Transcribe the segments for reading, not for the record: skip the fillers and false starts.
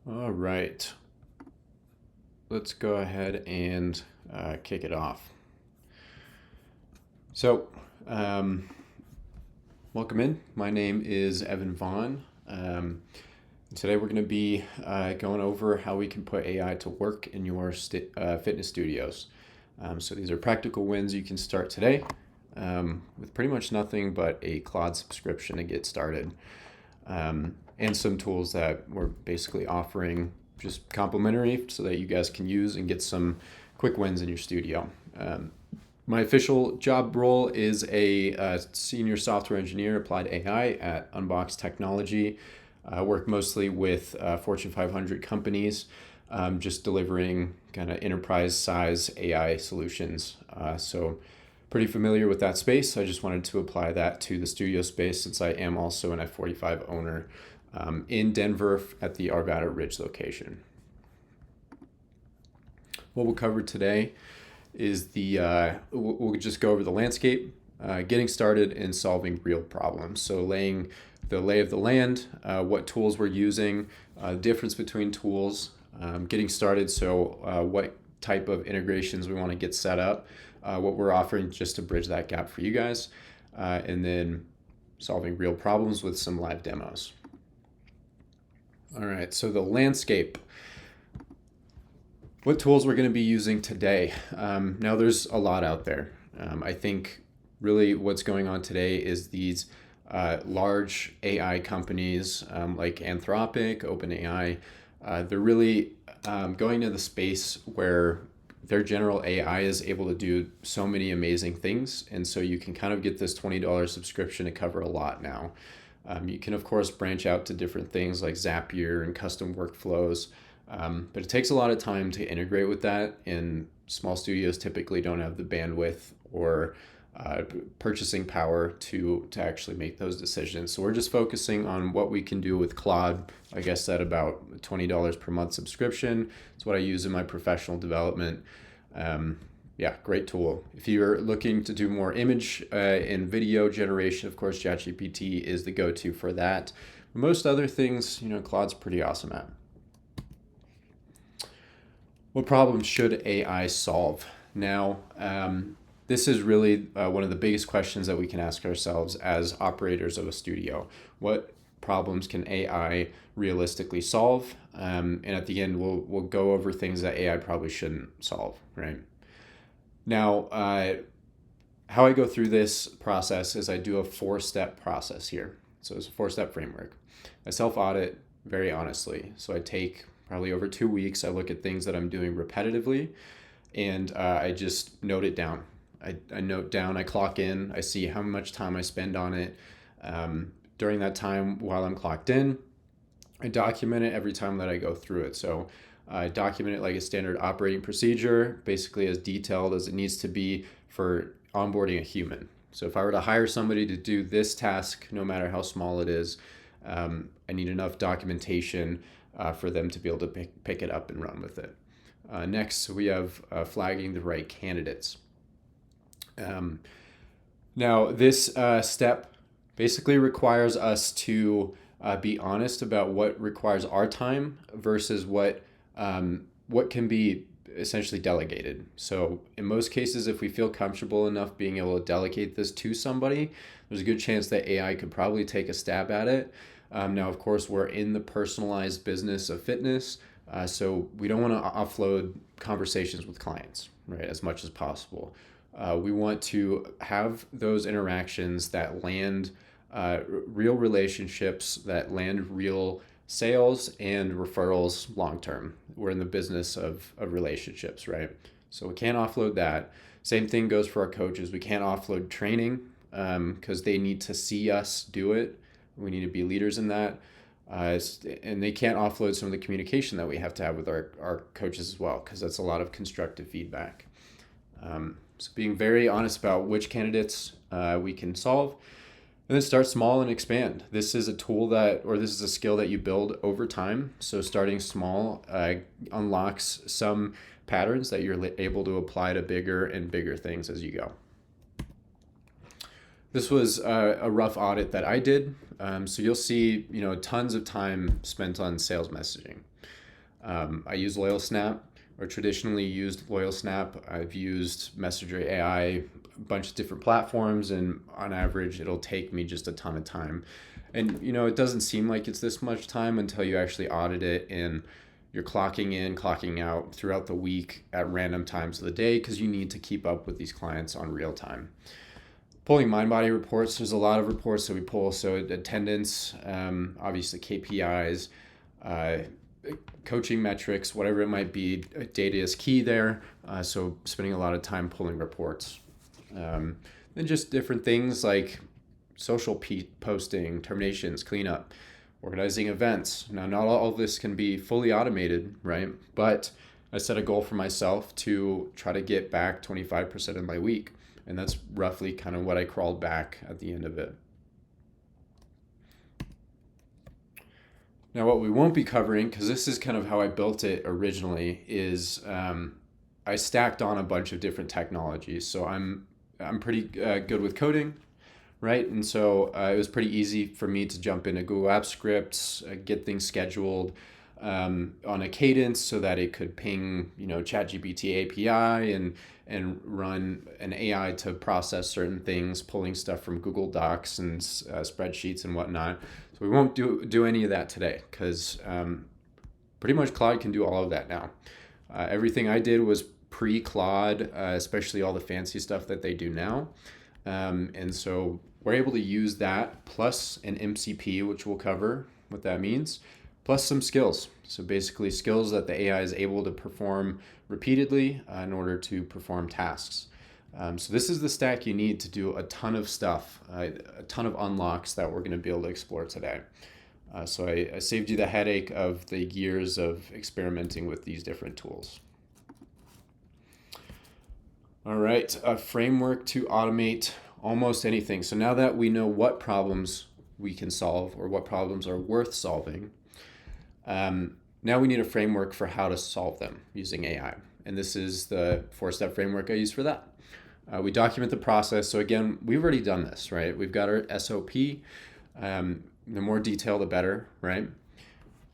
All right, let's go ahead and kick it off. So, um, welcome in. My name is Evan Vaughan. Today we're going to be going over how we can put AI to work in your fitness studios. So these are practical wins you can start today with pretty much nothing but a Claude subscription to get started. And some tools that we're basically offering just complimentary so that you guys can use and get some quick wins in your studio. My official job role is a senior software engineer applied AI at Unbox Technology. I work mostly with Fortune 500 companies, just delivering kind of enterprise size AI solutions. So pretty familiar with that space. I just wanted to apply that to the studio space since I am also an F45 owner in Denver at the Arvada Ridge location. What we'll cover today is we'll just go over the landscape, getting started and solving real problems. So laying the lay of the land, what tools we're using, difference between tools, getting started. So what type of integrations we want to get set up, what we're offering just to bridge that gap for you guys, and then solving real problems with some live demos. All right, so the landscape. What tools we're going to be using today? Now, there's a lot out there. I think really what's going on today is these large AI companies like Anthropic, OpenAI, they're really going to the space where their general AI is able to do so many amazing things. And so you can kind of get this $20 subscription to cover a lot now. You can, of course, branch out to different things like Zapier and custom workflows. But it takes a lot of time to integrate with that, and small studios typically don't have the bandwidth or purchasing power to actually make those decisions. So we're just focusing on what we can do with Claude. Like I said, about $20 per month subscription. It's what I use in my professional development. Yeah, great tool. If you're looking to do more image and video generation, of course, ChatGPT is the go-to for that. Most other things, Claude's pretty awesome at. What problems should AI solve? Now, this is really one of the biggest questions that we can ask ourselves as operators of a studio. What problems can AI realistically solve? And at the end, we'll go over things that AI probably shouldn't solve, right? Now, how I go through this process is I do a 4-step process here. So it's a 4-step framework. I self-audit very honestly. So I take probably over 2 weeks. I look at things that I'm doing repetitively, and I just note it down. I note down, I clock in, I see how much time I spend on it. During that time while I'm clocked in, I document it every time that I go through it. So I document it like a standard operating procedure, basically as detailed as it needs to be for onboarding a human. So if I were to hire somebody to do this task, no matter how small it is, I need enough documentation for them to be able to pick it up and run with it. Next, we have flagging the right candidates. Now, this step basically requires us to be honest about what requires our time versus what can be essentially delegated. So in most cases, if we feel comfortable enough being able to delegate this to somebody, there's a good chance that AI could probably take a stab at it. Now, of course, we're in the personalized business of fitness, so we don't want to offload conversations with clients, right, as much as possible. We want to have those interactions that land real relationships, that land real sales and referrals long term. We're in the business of relationships, right? So we can't offload that. Same thing goes for our coaches. We can't offload training because they need to see us do it. We need to be leaders in that. And they can't offload some of the communication that we have to have with our coaches as well, because that's a lot of constructive feedback. So being very honest about which candidates we can solve, and then start small and expand. This is a tool this is a skill that you build over time. So starting small unlocks some patterns that you're able to apply to bigger and bigger things as you go. This was a rough audit that I did. So you'll see, tons of time spent on sales messaging. I use Loyal Snap, or traditionally used Loyal Snap. I've used Messenger AI, a bunch of different platforms, and on average, it'll take me just a ton of time. And it doesn't seem like it's this much time until you actually audit it and you're clocking in, clocking out throughout the week at random times of the day because you need to keep up with these clients on real time. Pulling mind body reports, there's a lot of reports that we pull. So attendance, obviously KPIs, coaching metrics, whatever it might be, data is key there. So spending a lot of time pulling reports. Then just different things like social posting, terminations, cleanup, organizing events. Now, not all of this can be fully automated, right? But I set a goal for myself to try to get back 25% of my week. And that's roughly kind of what I crawled back at the end of it. Now, what we won't be covering, because this is kind of how I built it originally, is I stacked on a bunch of different technologies. So I'm pretty good with coding, right? And so it was pretty easy for me to jump into Google Apps Scripts, get things scheduled on a cadence so that it could ping, ChatGPT API and run an AI to process certain things, pulling stuff from Google Docs and spreadsheets and whatnot. So we won't do any of that today because pretty much Claude can do all of that now. Everything I did was pre-Claude, especially all the fancy stuff that they do now. And so we're able to use that plus an MCP, which we'll cover what that means, plus some skills. So basically skills that the AI is able to perform repeatedly in order to perform tasks. So this is the stack you need to do a ton of stuff, a ton of unlocks that we're going to be able to explore today. So I saved you the headache of the years of experimenting with these different tools. All right, a framework to automate almost anything. So now that we know what problems we can solve or what problems are worth solving, now we need a framework for how to solve them using AI. And this is the 4-step framework I use for that. We document the process. So again, we've already done this, right? We've got our SOP. The more detail, the better, right?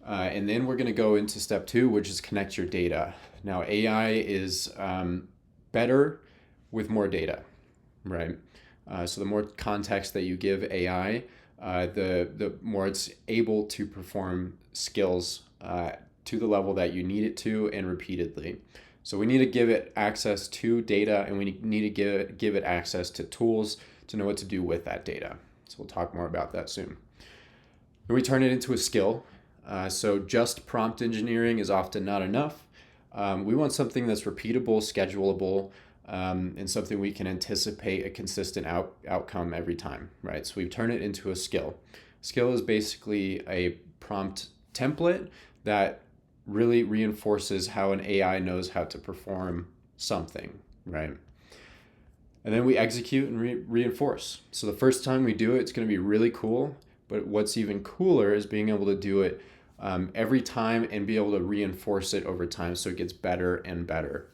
And then we're going to go into step 2, which is connect your data. Now, AI is better with more data, right? So the more context that you give AI, the more it's able to perform skills to the level that you need it to and repeatedly. So we need to give it access to data, and we need to give it access to tools to know what to do with that data. So we'll talk more about that soon. Then we turn it into a skill. So just prompt engineering is often not enough. We want something that's repeatable, schedulable, and something we can anticipate a consistent outcome every time, right? So we turn it into a skill. Skill is basically a prompt template that really reinforces how an AI knows how to perform something, right? And then we execute and reinforce. So the first time we do it, it's going to be really cool. But what's even cooler is being able to do it every time and be able to reinforce it over time so it gets better and better.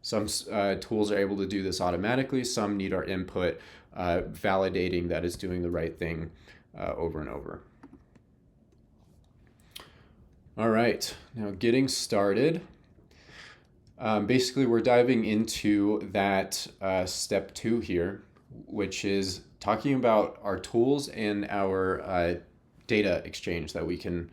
Some tools are able to do this automatically. Some need our input, validating that it's doing the right thing over and over. All right, now getting started. Basically, we're diving into that step 2 here, which is talking about our tools and our data exchange that we can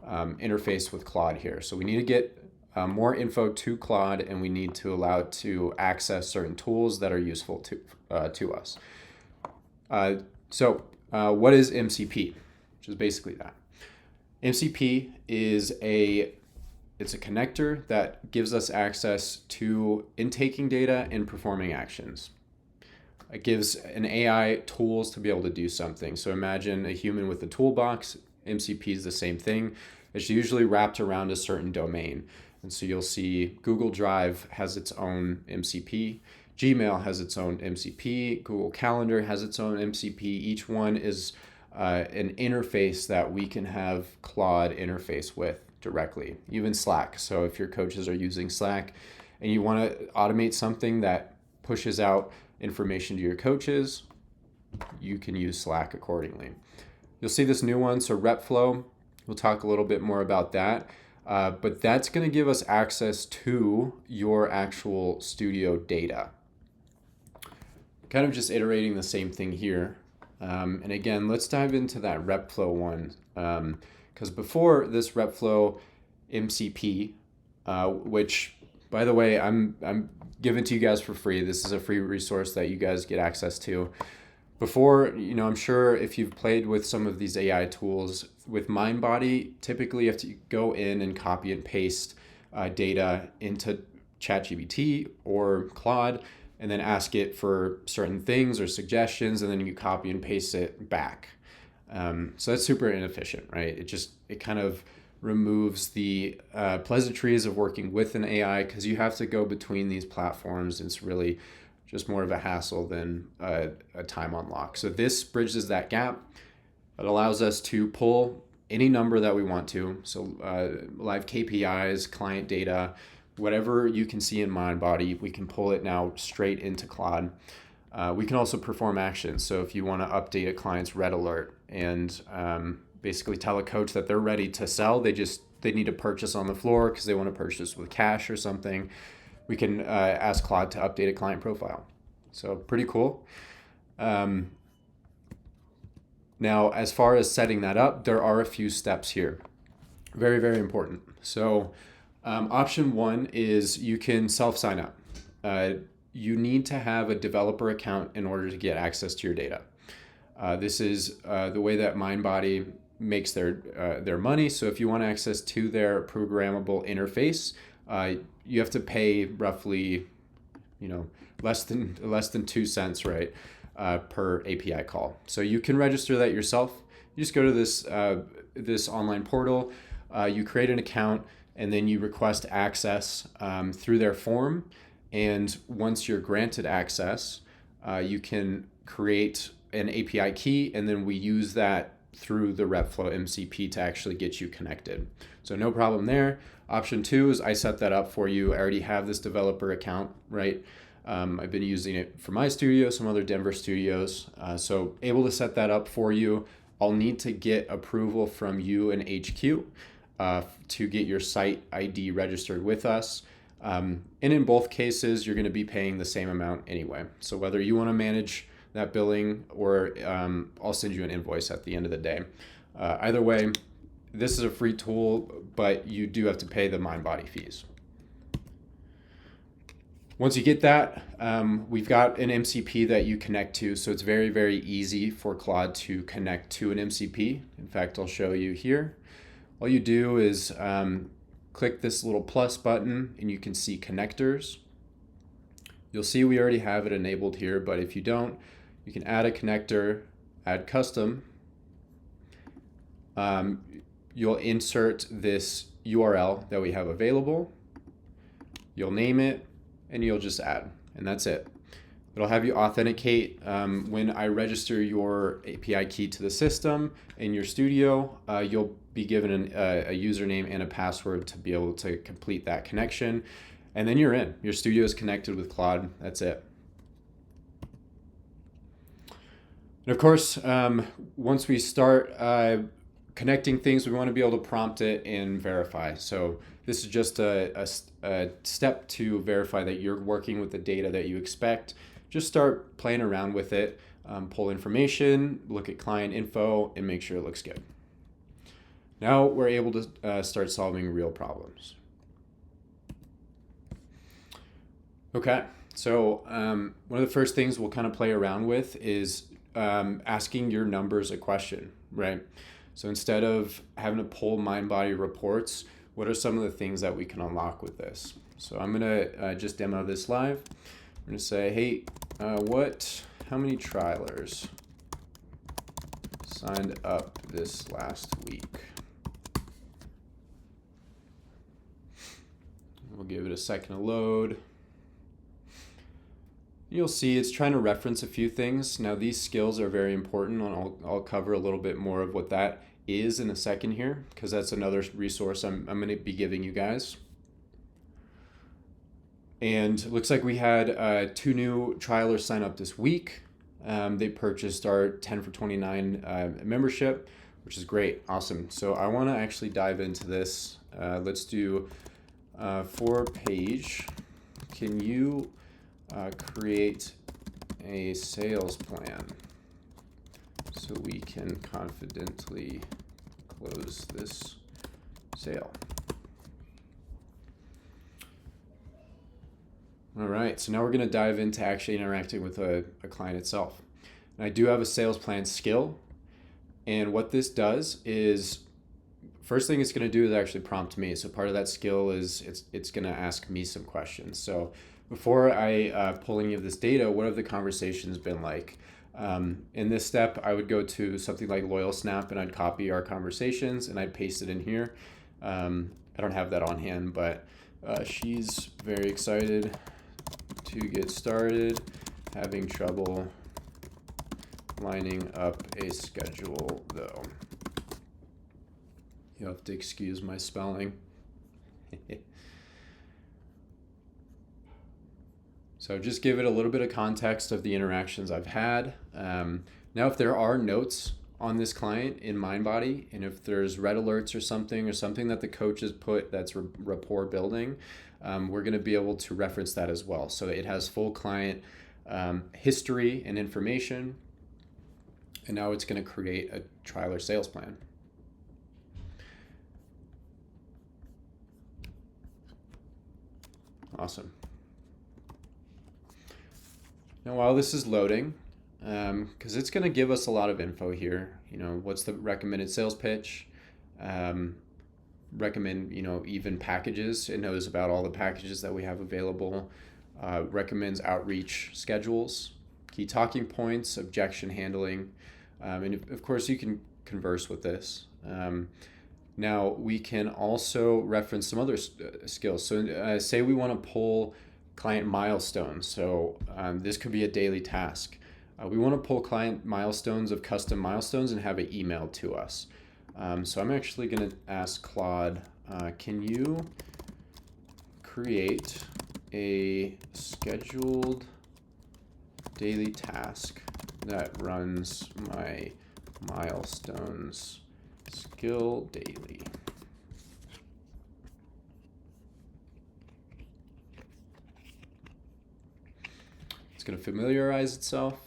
interface with Claude here. So we need to get more info to Claude, and we need to allow it to access certain tools that are useful to us. So what is MCP? Which is basically that. MCP is it's a connector that gives us access to intaking data and performing actions. It gives an AI tools to be able to do something. So imagine a human with a toolbox. MCP is the same thing. It's usually wrapped around a certain domain. And so you'll see Google Drive has its own MCP. Gmail has its own MCP. Google Calendar has its own MCP. Each one is an interface that we can have Claude interface with directly. Even Slack. So if your coaches are using Slack and you want to automate something that pushes out information to your coaches, you can use Slack accordingly. You'll see this new one, so RepFlow. We'll talk a little bit more about that. but that's going to give us access to your actual studio data. Kind of just iterating the same thing here. And again, let's dive into that RepFlow one. Because before this RepFlow MCP, which, by the way, I'm giving to you guys for free. This is a free resource that you guys get access to. Before, I'm sure if you've played with some of these AI tools, with MindBody, typically you have to go in and copy and paste data into ChatGPT or Claude, and then ask it for certain things or suggestions, and then you copy and paste it back. So that's super inefficient, right? It kind of removes the pleasantries of working with an AI, because you have to go between these platforms. It's really just more of a hassle than a time unlock. So this bridges that gap. It allows us to pull any number that we want to. So live KPIs, client data, whatever you can see in MindBody, we can pull it now straight into Claude. We can also perform actions. So if you want to update a client's red alert and basically tell a coach that they're ready to sell, they need to purchase on the floor because they want to purchase with cash or something, we can ask Claude to update a client profile. So pretty cool. Now, as far as setting that up, there are a few steps here. Very, very important. So option one is you can self-sign up. You need to have a developer account in order to get access to your data. This is the way that MindBody makes their money. So if you want access to their programmable interface, you have to pay roughly, less than 2 cents, right, per API call. So you can register that yourself. You just go to this online portal, you create an account, and then you request access through their form. And once you're granted access, you can create an API key, and then we use that through the RepFlow MCP to actually get you connected. So no problem there. Option two is I set that up for you. I already have this developer account, right? I've been using it for my studio, some other Denver studios. So able to set that up for you. I'll need to get approval from you and HQ to get your site ID registered with us. And in both cases, you're going to be paying the same amount anyway. So whether you want to manage that billing or I'll send you an invoice at the end of the day. Either way, this is a free tool, but you do have to pay the MindBody fees. Once you get that, we've got an MCP that you connect to, so it's very, very easy for Claude to connect to an MCP. In fact, I'll show you here. All you do is click this little plus button and you can see connectors. You'll see we already have it enabled here, but if you don't, you can add a connector, add custom. You'll insert this URL that we have available. You'll name it, and you'll just add, and that's it. It'll have you authenticate. When I register your API key to the system in your studio, you'll be given a username and a password to be able to complete that connection, and then you're in. Your studio is connected with Claude. That's it. And of course, once we start connecting things, we want to be able to prompt it and verify. So this is just a step to verify that you're working with the data that you expect. Just start playing around with it, pull information, look at client info, and make sure it looks good. Now we're able to start solving real problems. Okay, so one of the first things we'll kind of play around with is asking your numbers a question, right? So instead of having to pull MindBody reports, what are some of the things that we can unlock with this? So I'm gonna just demo this live. I'm gonna say, hey, how many trialers signed up this last week? We'll give it a second to load. You'll see it's trying to reference a few things. Now these skills are very important, and I'll cover a little bit more of what that is in a second here, because that's another resource I'm going to be giving you guys. And it looks like we had 2 new trialers sign up this week. They purchased our 10 for $29 membership, which is great. Awesome. So I want to actually dive into this. Let's do 4-page. Can you create a sales plan so we can confidently close this sale? All right, so now we're going to dive into actually interacting with a client itself. And I do have a sales plan skill. And what this does is, first thing it's going to do is actually prompt me. So part of that skill is it's going to ask me some questions. So before I pull any of this data, what have the conversations been like? In this step, I would go to something like Loyal Snap and I'd copy our conversations and I'd paste it in here. I don't have that on hand, but she's very excited to get started, having trouble lining up a schedule though. You'll have to excuse my spelling. So just give it a little bit of context of the interactions I've had. Now, if there are notes on this client in MindBody, and if there's red alerts or something that the coach has put that's rapport building, we're going to be able to reference that as well. So it has full client history and information. And now it's going to create a trial or sales plan. Awesome. Now, while this is loading, because it's going to give us a lot of info here, what's the recommended sales pitch, recommend, even packages. It knows about all the packages that we have available, recommends outreach schedules, key talking points, objection handling, and of course you can converse with this. Now we can also reference some other skills. So say we want to pull client milestones. So this could be a daily task. We want to pull client milestones of custom milestones and have it emailed to us. So I'm actually going to ask Claude, can you create a scheduled daily task that runs my milestones skill daily? It's going to familiarize itself.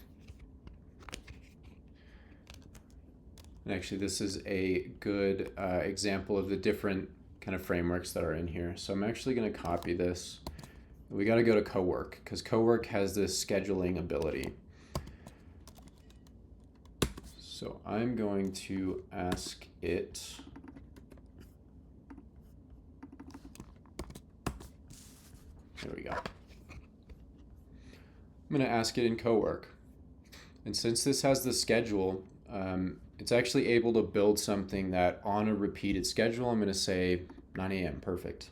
And actually, this is a good example of the different kind of frameworks that are in here. So I'm actually going to copy this. We got to go to Cowork because Cowork has this scheduling ability. So I'm going to ask it. There we go. I'm going to ask it in Cowork. And since this has the schedule, it's actually able to build something that on a repeated schedule, I'm going to say 9 a.m. Perfect.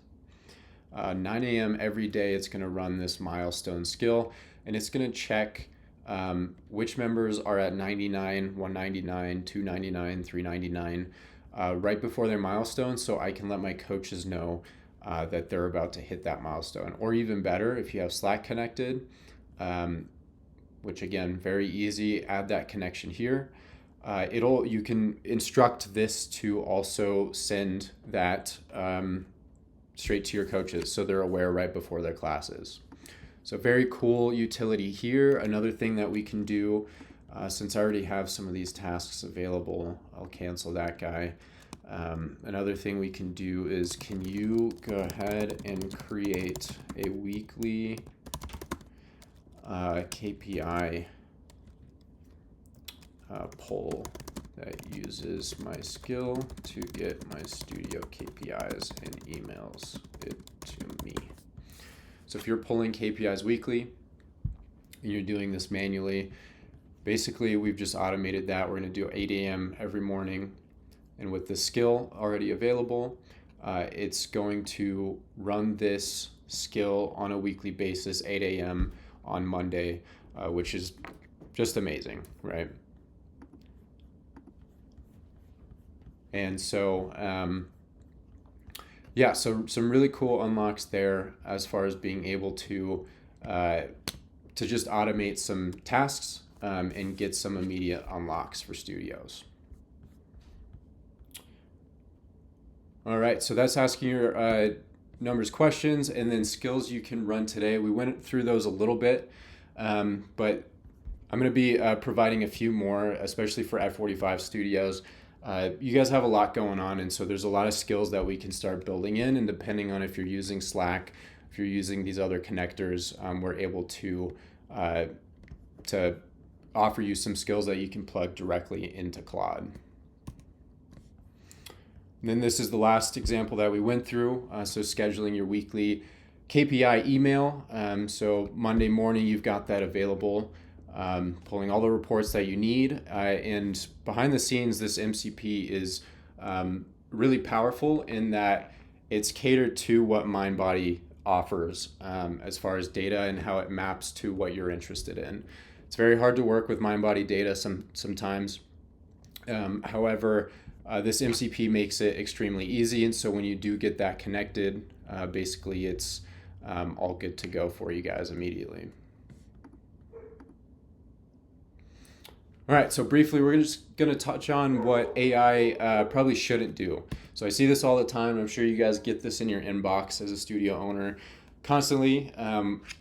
9 a.m. every day, it's going to run this milestone skill, and it's going to check which members are at 99, 199, 299, 399 right before their milestone, so I can let my coaches know that they're about to hit that milestone. Or even better, if you have Slack connected, which again, very easy, add that connection here. You can instruct this to also send that straight to your coaches so they're aware right before their classes. So very cool utility here. Another thing that we can do, since I already have some of these tasks available, I'll cancel that guy. Another thing we can do is, can you go ahead and create a weekly KPI poll that uses my skill to get my studio KPIs and emails it to me. So if you're pulling KPIs weekly and you're doing this manually, basically we've just automated that. We're going to do 8 a.m. every morning. And with the skill already available, it's going to run this skill on a weekly basis, 8 a.m. on Monday, which is just amazing, right? And so, so some really cool unlocks there as far as being able to just automate some tasks and get some immediate unlocks for studios. All right, so that's asking your numbers questions and then skills you can run today. We went through those a little bit, but I'm going to be providing a few more, especially for F45 studios. You guys have a lot going on, and so there's a lot of skills that we can start building in, and depending on if you're using Slack, if you're using these other connectors, we're able to offer you some skills that you can plug directly into Claude. And then this is the last example that we went through. So scheduling your weekly KPI email. So Monday morning, you've got that available, pulling all the reports that you need. And behind the scenes, this MCP is really powerful in that it's catered to what MindBody offers as far as data and how it maps to what you're interested in. It's very hard to work with MindBody data sometimes. However, this MCP makes it extremely easy, and so when you do get that connected, basically it's all good to go for you guys immediately. All right, so briefly, we're just going to touch on what AI probably shouldn't do. So I see this all the time. I'm sure you guys get this in your inbox as a studio owner constantly.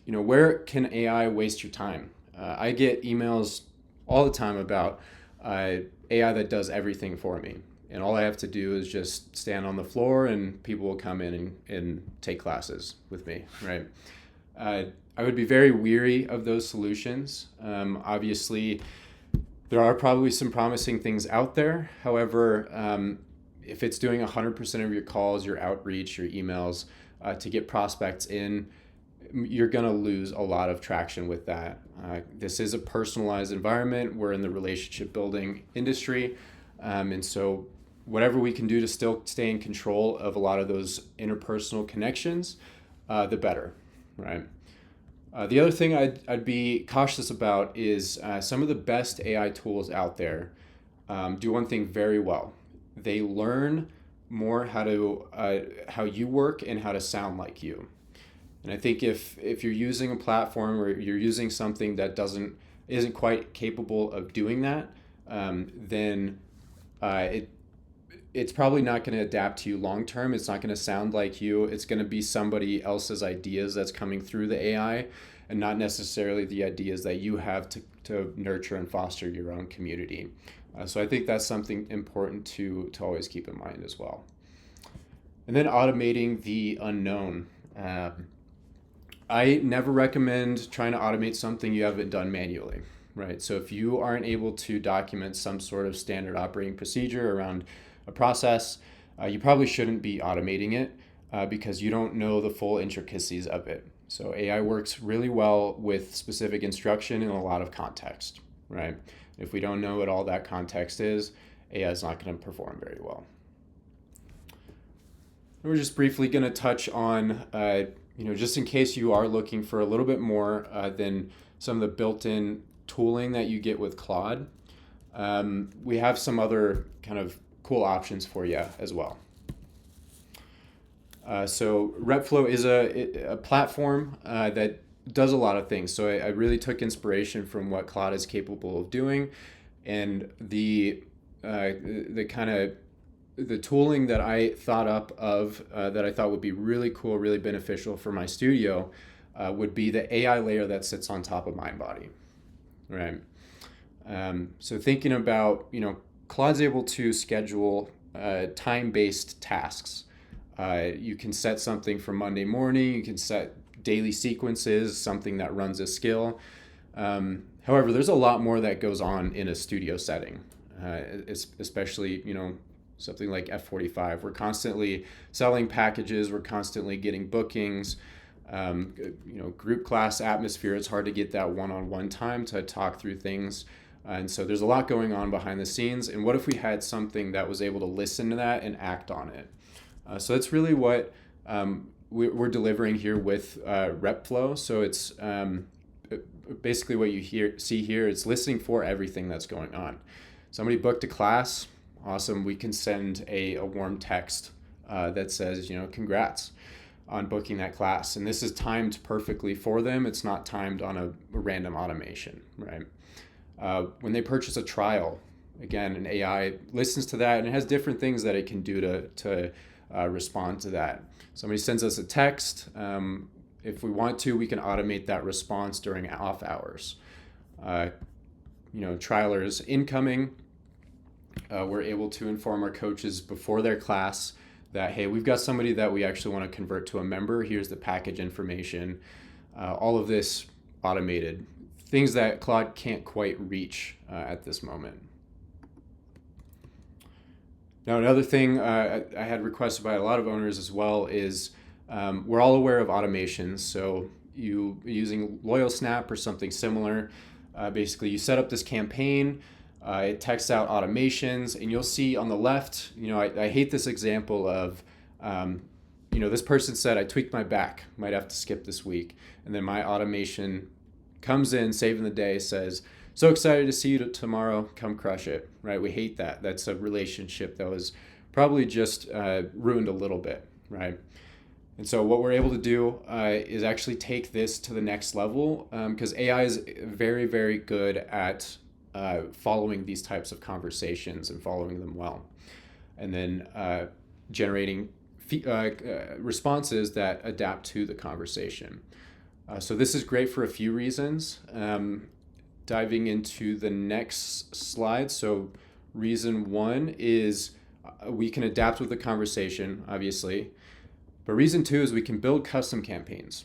Where can AI waste your time? I get emails all the time about AI that does everything for me. And all I have to do is just stand on the floor and people will come in and take classes with me, right? I would be very weary of those solutions. Obviously, there are probably some promising things out there. However, if it's doing 100% of your calls, your outreach, your emails to get prospects in, you're going to lose a lot of traction with that. This is a personalized environment. We're in the relationship building industry. And so whatever we can do to still stay in control of a lot of those interpersonal connections, the better, right? The other thing I'd be cautious about is some of the best AI tools out there do one thing very well. They learn more how you work and how to sound like you. And I think if you're using a platform or you're using something that isn't quite capable of doing that, then it's probably not going to adapt to you long term. It's not going to sound like you. It's going to be somebody else's ideas that's coming through the AI and not necessarily the ideas that you have to nurture and foster your own community. So I think that's something important to always keep in mind as well. And then automating the unknown. I never recommend trying to automate something you haven't done manually, right? So if you aren't able to document some sort of standard operating procedure around a process, you probably shouldn't be automating it because you don't know the full intricacies of it. So AI works really well with specific instruction and a lot of context, right? If we don't know what all that context is, AI is not going to perform very well. We're just briefly going to touch on, just in case you are looking for a little bit more than some of the built-in tooling that you get with Claude, we have some other kind of cool options for you as well. So RepFlow is a platform that does a lot of things. So I really took inspiration from what Claude is capable of doing, and the tooling that I thought up of that I thought would be really cool, really beneficial for my studio would be the AI layer that sits on top of MindBody, right? So thinking about, Claude's able to schedule time-based tasks. You can set something for Monday morning. You can set daily sequences, something that runs a skill. However, there's a lot more that goes on in a studio setting, especially, something like F45. We're constantly selling packages. We're constantly getting bookings. Group class atmosphere. It's hard to get that one-on-one time to talk through things. And so there's a lot going on behind the scenes. And what if we had something that was able to listen to that and act on it? So that's really what we're delivering here with RepFlow. So it's basically what you see here. It's listening for everything that's going on. Somebody booked a class. Awesome. We can send a warm text that says, congrats on booking that class. And this is timed perfectly for them. It's not timed on a random automation, right? When they purchase a trial, again, an AI listens to that and it has different things that it can do to respond to that. Somebody sends us a text. If we want to, we can automate that response during off hours. Trialers incoming, we're able to inform our coaches before their class that, hey, we've got somebody that we actually want to convert to a member. Here's the package information. All of this automated. Things that Claude can't quite reach at this moment. Now, another thing I had requested by a lot of owners as well is we're all aware of automations. So you using Loyal Snap or something similar, basically you set up this campaign, it texts out automations, and you'll see on the left, I hate this example of, this person said, I tweaked my back, might have to skip this week. And then my automation comes in, saving the day, says, so excited to see you tomorrow, come crush it, right? We hate that. That's a relationship that was probably just ruined a little bit, right? And so what we're able to do is actually take this to the next level, because AI is very, very good at following these types of conversations and following them well. And then generating responses that adapt to the conversation. So this is great for a few reasons. Diving into the next slide. So reason one is we can adapt with the conversation, obviously. But reason two is we can build custom campaigns.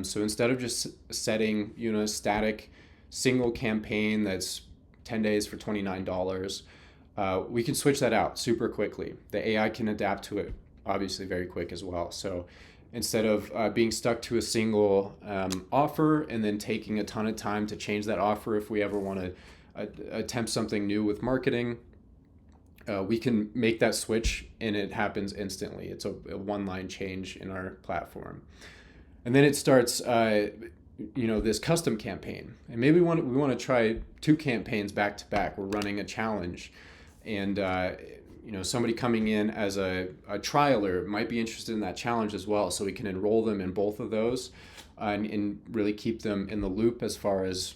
So instead of just setting, a static single campaign that's 10 days for $29, we can switch that out super quickly. The AI can adapt to it, obviously, very quick as well. So instead of being stuck to a single offer and then taking a ton of time to change that offer if we ever want to attempt something new with marketing, we can make that switch and it happens instantly. It's a one-line change in our platform. And then it starts, this custom campaign. And maybe we want to try 2 campaigns back to back. We're running a challenge. And somebody coming in as a trialer might be interested in that challenge as well. So we can enroll them in both of those and really keep them in the loop as far as,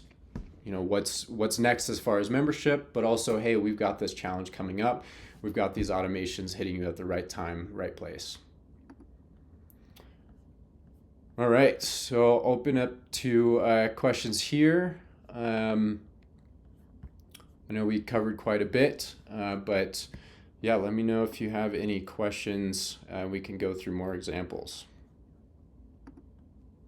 what's next as far as membership, but also, hey, we've got this challenge coming up. We've got these automations hitting you at the right time, right place. All right, so I'll open up to questions here. I know we covered quite a bit, but yeah, let me know if you have any questions. We can go through more examples.